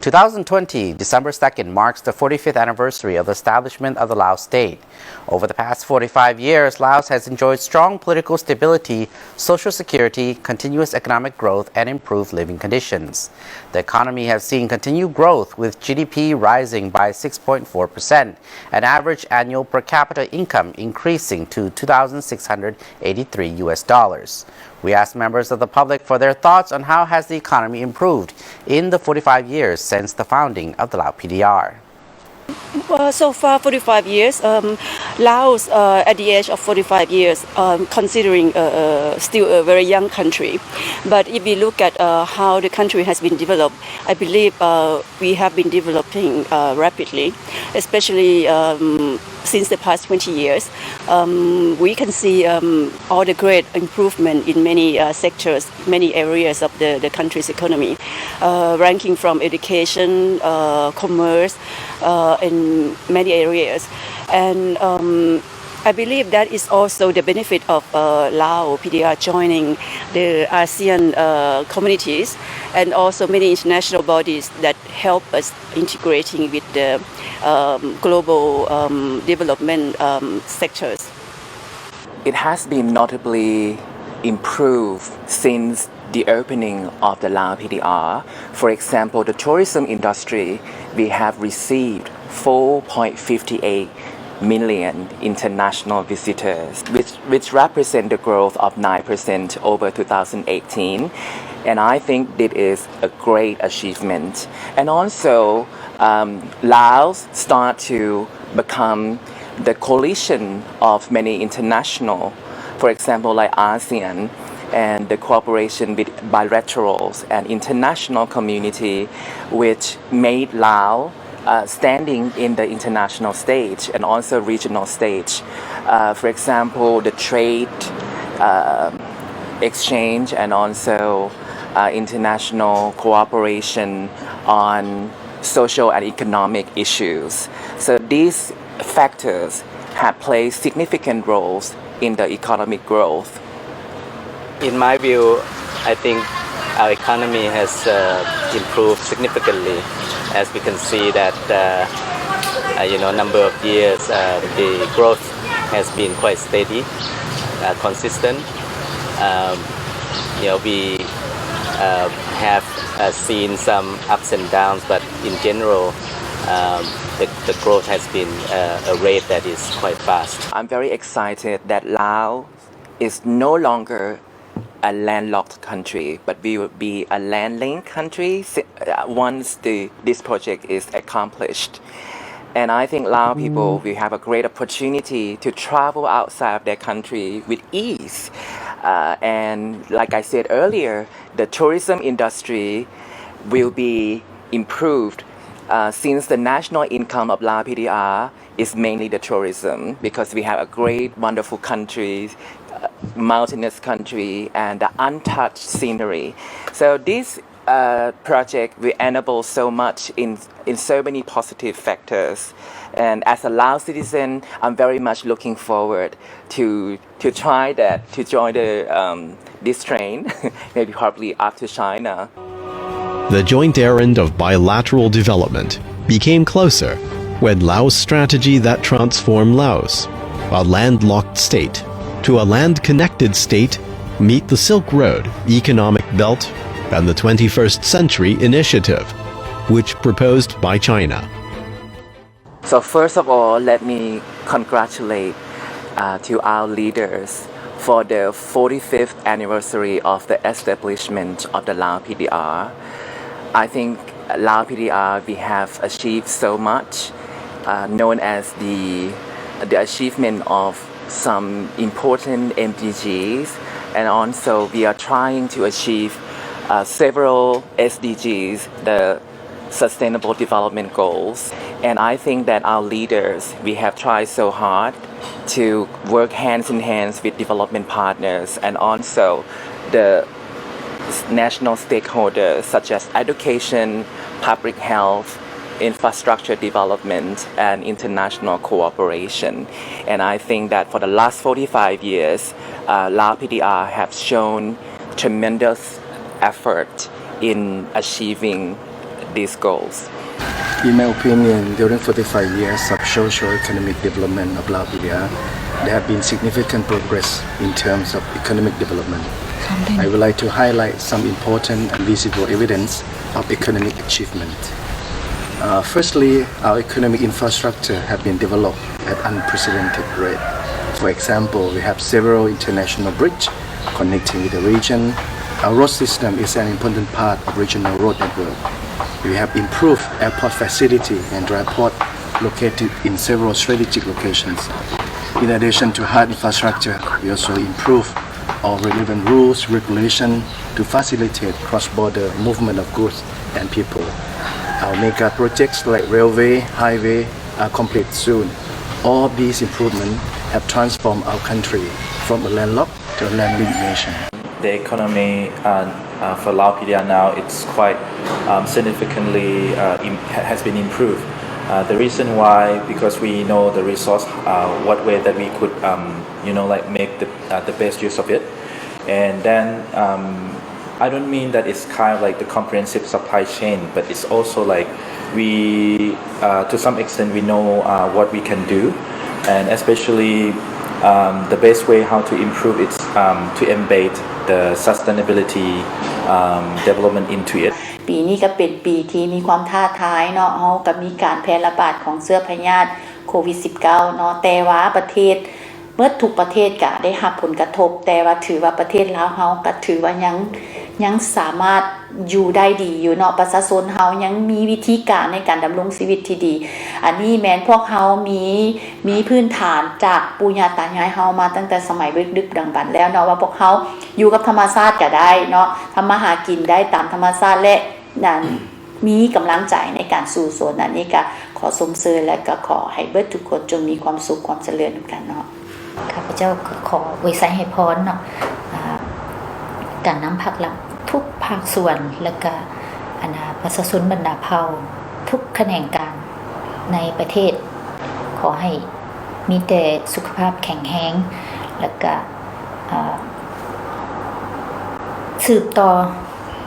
2020, December 2nd, marks the 45th anniversary of the establishment of the Laos state. Over the past 45 years, Laos has enjoyed strong political stability, social security, continuous economic growth, and improved living conditions. The economy has seen continued growth, with GDP rising by 6.4% and average annual per capita income increasing to $2,683. We asked members of the public for their thoughts on how has the economy improved in the 45 years since the founding of the Lao Pdr. Well, so far 45 years, Laos at the age of 45 years, considering still a very young country. But if we look at how the country has been developed, I believe we have been developing rapidly, especially since the past 20 years. We can see all the great improvement in many sectors, many areas of the country's economy, ranking from education, commerce, in many areas. And I believe that is also the benefit of Lao Pdr joining the ASEAN communities and also many international bodies that help us integrating with the global development sectors. It has been notably improved since the opening of the Lao Pdr. For example, the tourism industry, we have received 4.58 million international visitors, which represent the growth of 9% over 2018. And I think it is a great achievement. And also, Laos start to become the coalition of many international, for example, like ASEAN, and the cooperation with bilaterals and international community, which made Laos standing in the international stage and also regional stage. For example, the trade exchange and also international cooperation on social and economic issues. So these factors have played significant roles in the economic growth. In my view, I think our economy has improved significantly. As we can see that, number of years, the growth has been quite steady, consistent. We have seen some ups and downs, but in general, the growth has been a rate that is quite fast. I'm very excited that Laos is no longer a landlocked country, but we will be a land-linked country once this project is accomplished. And I think Lao people will have a great opportunity to travel outside of their country with ease. And like I said earlier, the tourism industry will be improved since the national income of Lao Pdr is mainly the tourism, because we have a great, wonderful country, mountainous country, and the untouched scenery. So this project will enable so much in so many positive factors. And as a Lao citizen, I'm very much looking forward to try that, to join this train, maybe probably up to China. The joint errand of bilateral development became closer when Laos' strategy that transformed Laos, a landlocked state, to a land-connected state, meet the Silk Road Economic Belt and the 21st Century Initiative, which proposed by China. So first of all, let me congratulate to our leaders for the 45th anniversary of the establishment of the Lao Pdr. I think Lao Pdr, we have achieved so much, known as the achievement of some important MDGs, and also we are trying to achieve several SDGs, the Sustainable Development Goals. And I think that our leaders, we have tried so hard to work hands in hands with development partners and also the national stakeholders such as education, public health, infrastructure development, and international cooperation. And I think that for the last 45 years, Lao Pdr have shown tremendous effort in achieving these goals? In my opinion, during 45 years of socio-economic development of Lao Pdr, there have been significant progress in terms of economic development. I would like to highlight some important and visible evidence of economic achievement. Firstly, our economic infrastructure have been developed at unprecedented rate. For example, we have several international bridges connecting with the region. Our road system is an important part of regional road network. We have improved airport facility and dry port located in several strategic locations. In addition to hard infrastructure, we also improve all relevant rules, regulation to facilitate cross-border movement of goods and people. Our mega projects like railway, highway are complete soon. All of these improvements have transformed our country from a landlocked to a land-linked nation. The economy for Lao Pdr now it's quite significantly has been improved. The reason why, because we know the resource, what way that we could, like make the best use of it, and then I don't mean that it's kind of like the comprehensive supply chain, but it's also like we, to some extent, we know what we can do, and especially the best way how to improve it to embed the sustainability development into it. ปีนี้ก็เป็นปีที่มีความท้าทายเนาะเฮาก็มีการแพร่ระบาดของเชื้อพยาธิโควิด -19 เนาะแต่ว่าประเทศเมื่อทุกประเทศก็ได้รับผลกระทบแต่ว่าถือว่าประเทศลาวเฮาก็ถือว่ายังสามารถอยู่ได้ดีอยู่เนาะประชาชนเฮายังมีวิธีการในการดำรงชีวิตที่ดีอันนี้แม้นพวกเฮามีพื้นฐานจากปู่ย่าตายายเฮามาตั้งแต่สมัยดึกดำบรรพ์แล้วเนาะว่าพวกเฮาอยู่กับธรรมชาติก็ได้เนาะทำมาหากินได้ตามธรรมชาติและนั้นมีกำลังใจในการสู่สนอันนี้ก็ขอสมเสริญและก็ขอให้เบิดทุกคนจงมีความสุขความเจริญกันเนาะข้าพเจ้าขออวยไสให้พรเนาะการนำภาครัฐทุกภาคส่วนและก็ประชาชนบรรดาเผ่าทุกแขนงการในประเทศขอให้มีแต่สุขภาพแข็งแรงและก็สืบต่อ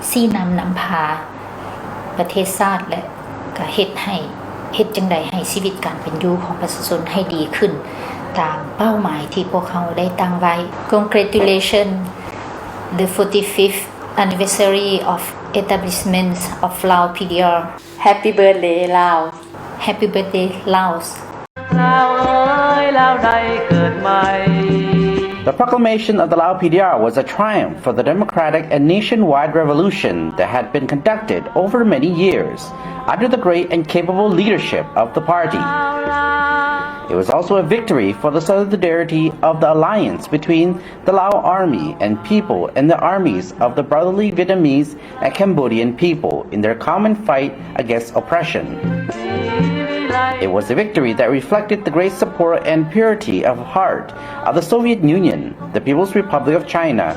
ซี่นำพาประเทศชาติและก็เฮ็ดจังใดให้ชีวิตการเป็นอยู่ของประชาชนให้ดีขึ้นตามเป้าหมายที่พวกเขาได้ตั้งไว้ Congratulations the 45th anniversary of establishment of Lao Pdr. Happy birthday Lao. Happy birthday Laos. The proclamation of the Lao Pdr was a triumph for the democratic and nationwide revolution that had been conducted over many years under the great and capable leadership of the party. It was also a victory for the solidarity of the alliance between the Lao army and people and the armies of the brotherly Vietnamese and Cambodian people in their common fight against oppression. It was a victory that reflected the great support and purity of heart of the Soviet Union, the People's Republic of China,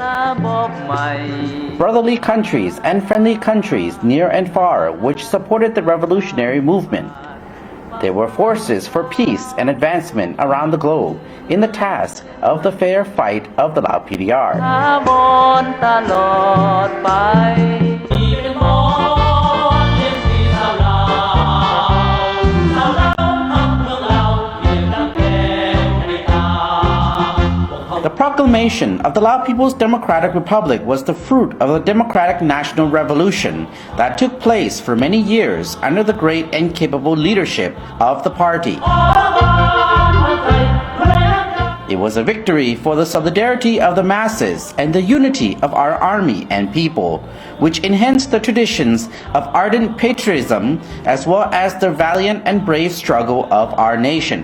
brotherly countries and friendly countries near and far which supported the revolutionary movement. There were forces for peace and advancement around the globe in the task of the fair fight of the Lao Pdr. The proclamation of the Lao People's Democratic Republic was the fruit of the democratic national revolution that took place for many years under the great and capable leadership of the party. It was a victory for the solidarity of the masses and the unity of our army and people, which enhanced the traditions of ardent patriotism as well as the valiant and brave struggle of our nation.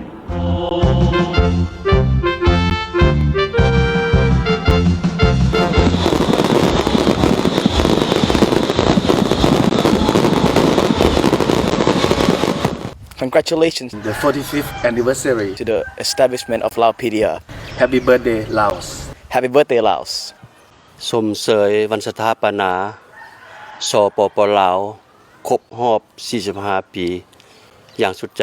Congratulations The 45th anniversary to the establishment of Lao Pdr. Happy birthday Laos. Happy birthday Laos. สมเสยวันสถาปนาสปปลาวครบรอบ45 ปีอย่างสุดใจ